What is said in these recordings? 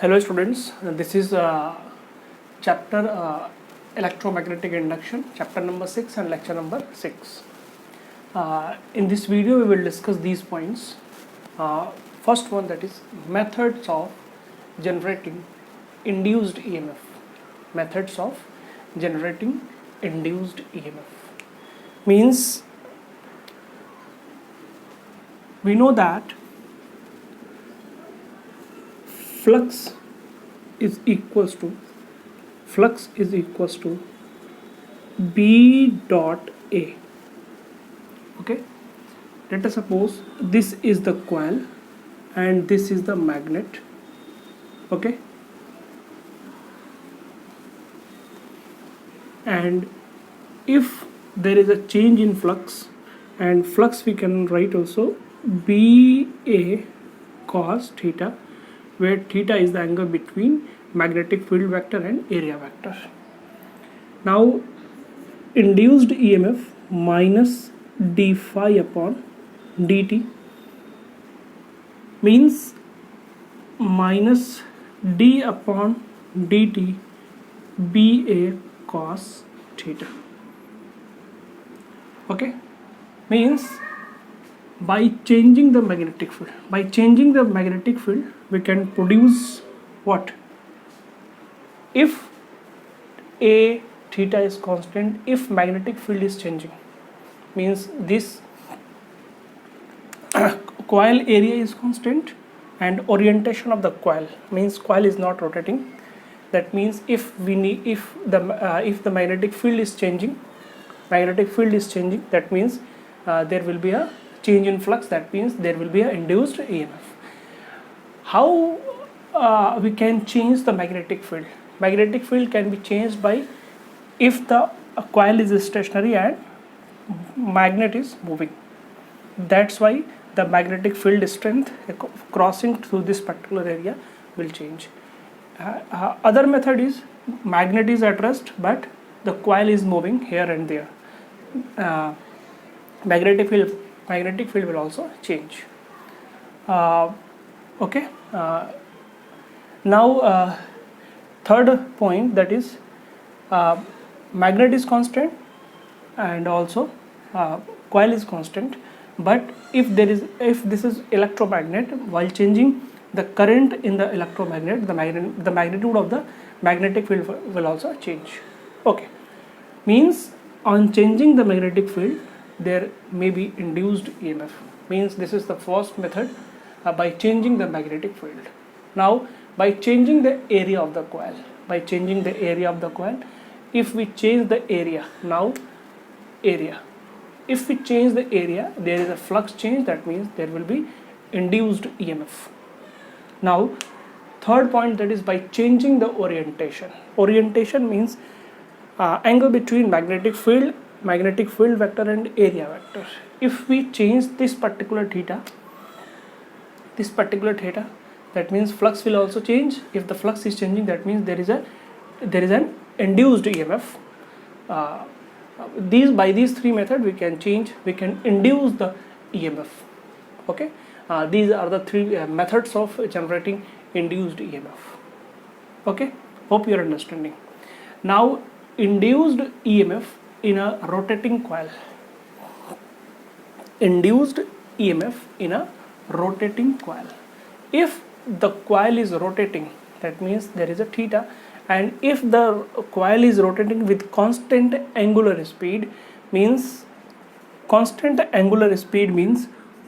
Hello students, this is chapter electromagnetic induction, chapter number 6 and lecture number 6. In this video we will discuss these points. First one, that is methods of generating induced EMF. Methods of generating induced EMF means we know that flux is equals to B dot A. Okay, let us suppose this is the coil and this is the magnet. Okay, and if there is a change in flux, and flux we can write also BA cos theta, where theta is the angle between magnetic field vector and area vector. Now induced EMF minus d phi upon dt means minus d upon dt BA cos theta. Okay, means by changing the magnetic field, we can produce what? If A theta is constant, if magnetic field is changing, means this coil area is constant and orientation of the coil, means coil is not rotating. That means if the magnetic field is changing, that means there will be a change in flux, that means there will be an induced EMF. How we can change the magnetic field? Magnetic field can be changed by if the coil is stationary and magnet is moving. That's why the magnetic field strength crossing through this particular area will change. Other method is magnet is at rest but the coil is moving here and there. Magnetic field will also change. Okay. Now third point, that is magnet is constant and also coil is constant, but if this is electromagnet, while changing the current in the electromagnet, the magnitude of the magnetic field will also change. Okay, means on changing the magnetic field there may be induced EMF, means this is the first method, by changing the magnetic field. Now by changing the area of the coil, if we change the area, if we change the area, there is a flux change, that means there will be induced EMF. Now third point, that is by changing the orientation means angle between magnetic field vector and area vector. If we change this particular theta, that means flux will also change. If the flux is changing, that means there is an induced EMF. By these three methods we can induce the EMF. Okay, these are the three methods of generating induced EMF. Okay, hope you are understanding. Now induced EMF in a rotating coil. If the coil is rotating, that means there is a theta, and if the coil is rotating with constant angular speed, means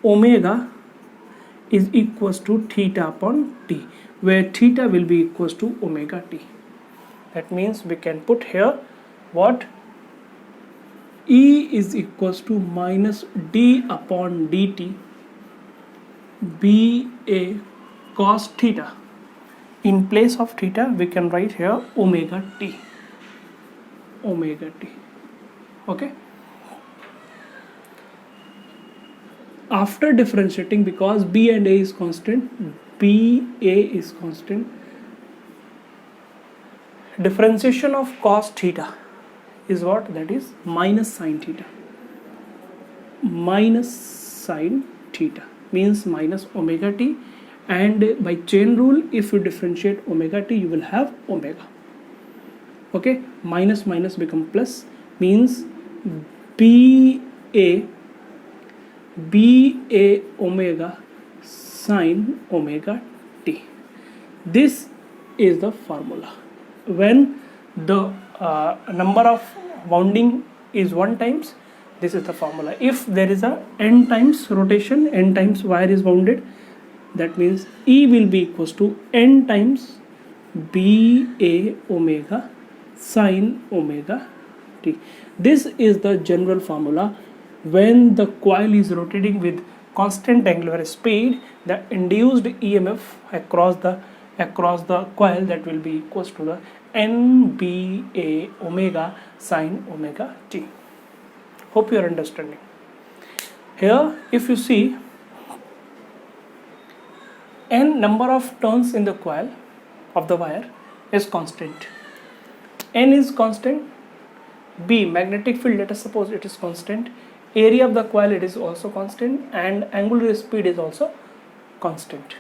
omega is equals to theta upon t, where theta will be equals to omega t. That means we can put here what? E is equals to minus d upon dt BA cos theta. In place of theta we can write here omega t. Okay, after differentiating, because B and A is constant, differentiation of cos theta is what? That is minus sin theta. Means minus omega t, and by chain rule, if you differentiate omega t, you will have omega. Okay, minus minus become plus, means ba omega sine omega t. This is the formula. When the number of wounding is 1 times, this is the formula. If there is a n times rotation, n times wire is wounded, that means E will be equals to n times ba omega sine omega t. This is the general formula. When the coil is rotating with constant angular speed, the induced EMF across the coil, that will be equals to the nba omega sine omega t. Hope you are understanding. Here, if you see, n number of turns in the coil of the wire is constant. N is constant. B, magnetic field, let us suppose it is constant. Area of the coil, it is also constant, and angular speed is also constant.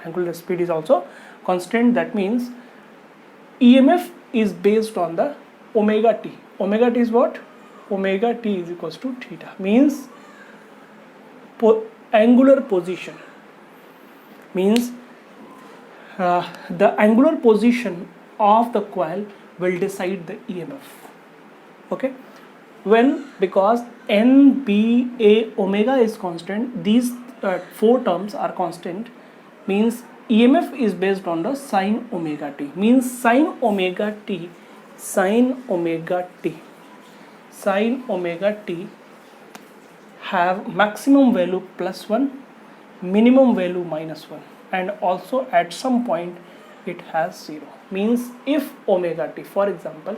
Angular speed is also constant. That means EMF is based on the omega t. Omega t is what? Omega t is equals to theta, means angular position, means the angular position of the coil will decide the EMF. Okay, when, because nba omega is constant, these 4 terms are constant, means EMF is based on the sine omega t, means sine omega t have maximum value +1, minimum value -1, and also at some point it has 0. Means if omega t, for example,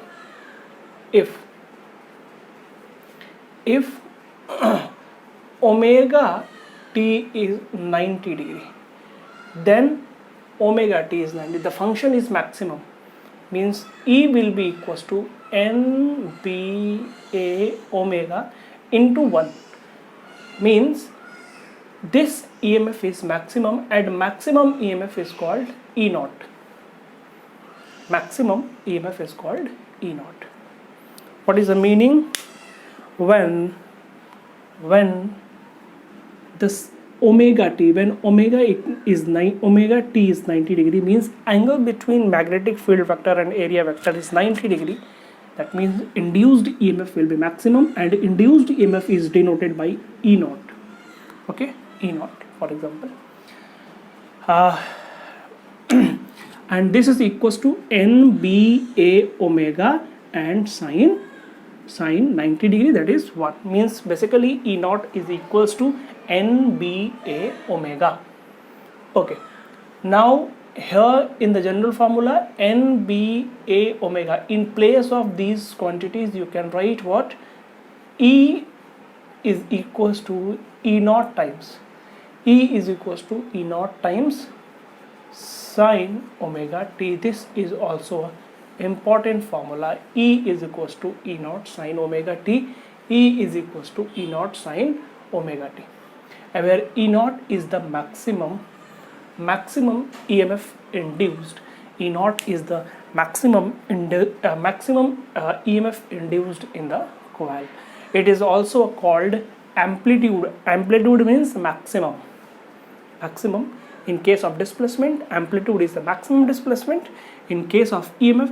if omega t is 90 degree, then omega t is 90, the function is maximum, means E will be equals to nba omega into 1, means this EMF is maximum, and maximum EMF is called E naught. Maximum EMF is called E naught. What is the meaning? When this omega t, when omega is omega t is 90 degree, means angle between magnetic field vector and area vector is 90 degree. That means induced EMF will be maximum, and induced EMF is denoted by E naught. Okay, E naught, for example, and this is equals to nba omega and sine 90 degree, that is what means basically E naught is equals to nba omega. Okay, now here in the general formula, nba omega, in place of these quantities you can write what? E is equals to E naught times, E is equals to E naught times sine omega t. This is also important formula. E is equals to E naught sine omega t. E is equals to E naught sine omega t, where E naught is the maximum EMF induced. E naught is the maximum EMF induced in the coil. It is also called amplitude. Amplitude means maximum. In case of displacement, amplitude is the maximum displacement. In case of EMF,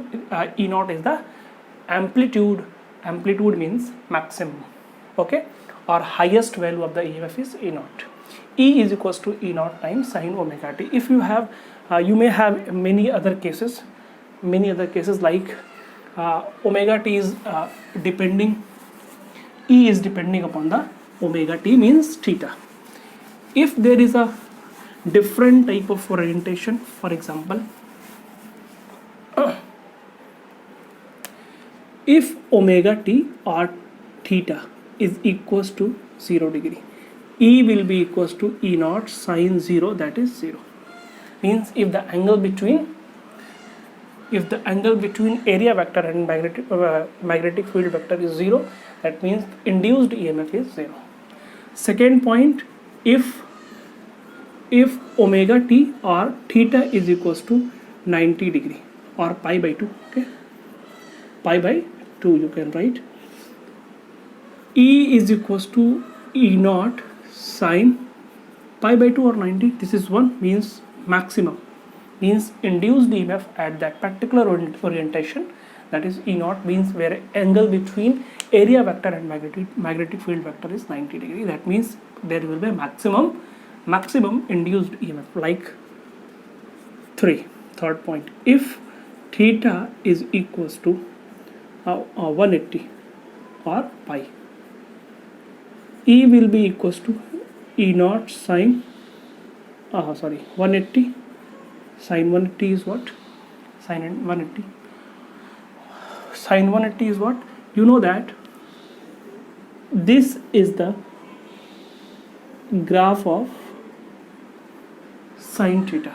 E naught is the amplitude. Amplitude means maximum. Okay, or highest value of the EMF is E naught. E is equals to E naught times sine omega t. If you have, you may have many other cases like omega t is depending, E is depending upon the omega t, means theta. If there is a different type of orientation, for example, if omega t or theta is equals to 0 degree, E will be equals to E naught sine 0, that is 0. Means if the angle between area vector and magnetic field vector is 0, that means induced EMF is 0. Second point, if if omega t or theta is equals to 90 degree or pi by 2, okay, pi by 2 you can write. E is equals to E naught sine pi by 2 or 90, this is 1, means maximum, means induced EMF at that particular orientation, that is E naught, means where angle between area vector and magnetic field vector is 90 degree. That means there will be a maximum induced EMF. Like third point, if theta is equals to 180 or pi, E will be equals to E naught sine 180 sine 180 is what? Sine 180 is what? You know that this is the graph of sine theta.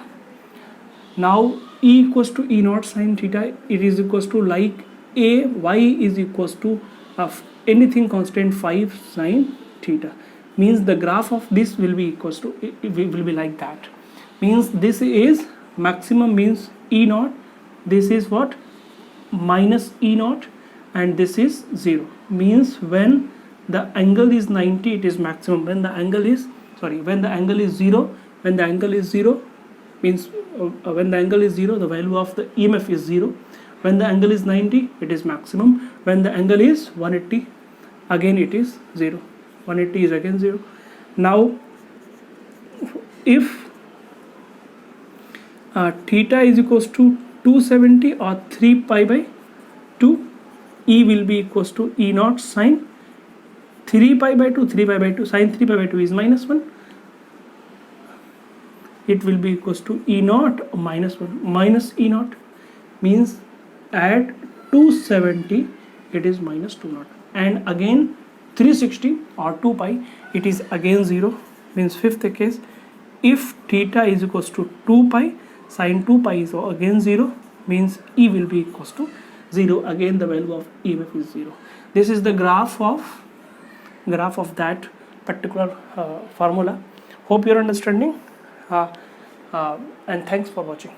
Now E equals to E naught sine theta, it is equals to like A, Y is equals to anything constant 5 sine theta, means the graph of this will be equals to, it will be like that, means this is maximum, means E naught, this is what? Minus E naught, and this is 0, means when the angle is 90 it is maximum, when the angle is 0 means when the angle is 0 the value of the EMF is 0, when the angle is 90 it is maximum, when the angle is 180 again it is 0, 180 is again 0. Now if theta is equals to 270 or 3 pi by 2, E will be equals to E naught sine 3 pi by 2, sine 3 pi by 2 is minus 1, it will be equals to E naught minus 1, minus E naught, means at 270 it is minus 2 naught, and again 360 or 2 pi it is again 0, means fifth case, if theta is equals to 2 pi sine 2 pi is again 0, means E will be equals to 0, again the value of EMF is 0. This is the graph of that particular formula. Hope you are understanding, and thanks for watching.